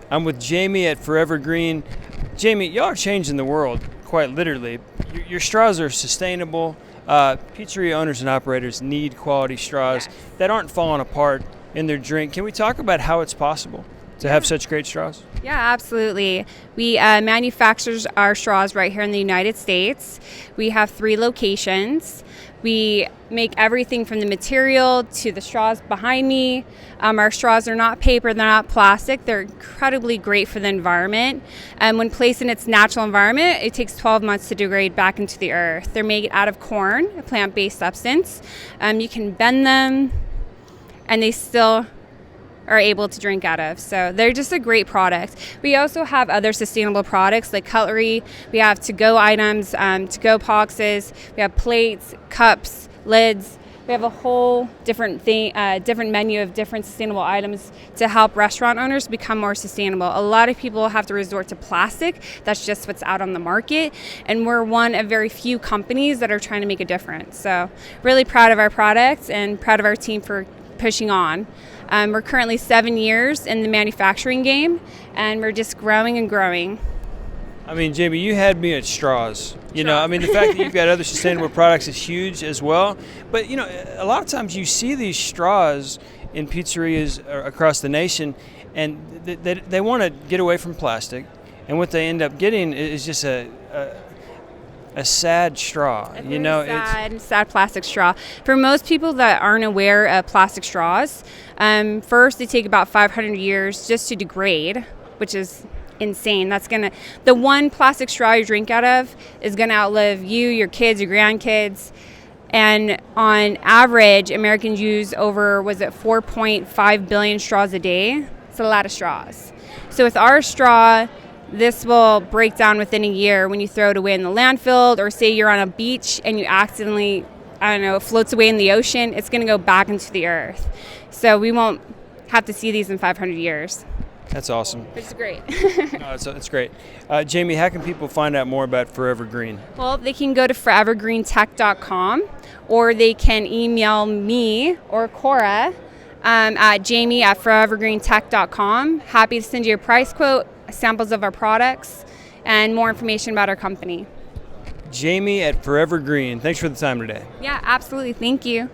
I'm with Jamie at Forever Green. Jamie, y'all are changing the world, quite literally. Your straws are sustainable. Pizzeria owners and operators need quality straws that aren't falling apart in their drink. Can we talk about how it's possible to have such great straws? Yeah, absolutely. We manufacture our straws right here in the United States. We have 3 locations. We make everything from the material to the straws behind me. Our straws are not paper, they're not plastic. They're incredibly great for the environment. When placed in its natural environment, it takes 12 months to degrade back into the earth. They're made out of corn, a plant-based substance. You can bend them, and they still are able to drink out of. So they're just a great product. We also have other sustainable products like cutlery. We have to-go items, to-go boxes. We have plates, cups, lids. We have a whole different menu of different sustainable items to help restaurant owners become more sustainable. A lot of people have to resort to plastic. That's just what's out on the market. And we're one of very few companies that are trying to make a difference. So really proud of our products and proud of our team for pushing on. We're currently 7 years in the manufacturing game, and we're just growing and growing. I mean, Jamie, you had me at straws. You know, I mean, the fact that you've got other sustainable products is huge as well. But, you know, a lot of times you see these straws in pizzerias across the nation, and they want to get away from plastic. And what they end up getting is just a sad straw. Sad plastic straw. For most people that aren't aware of plastic straws, first they take about 500 years just to degrade, which is insane. The one plastic straw you drink out of is gonna outlive you, your kids, your grandkids. And on average, Americans use over 4.5 billion straws a day. It's a lot of straws. So with our straw, this will break down within a year when you throw it away in the landfill, or say you're on a beach and you accidentally, it floats away in the ocean. It's going to go back into the earth. So we won't have to see these in 500 years. That's awesome. Which is great. No, it's great. Jamie, how can people find out more about Forever Green? Well, they can go to forevergreentech.com, or they can email me or Cora at jamie@forevergreentech.com. Happy to send you a price quote, samples of our products, and more information about our company. Jamie at Forever Green. Thanks for the time today. Yeah, absolutely. Thank you.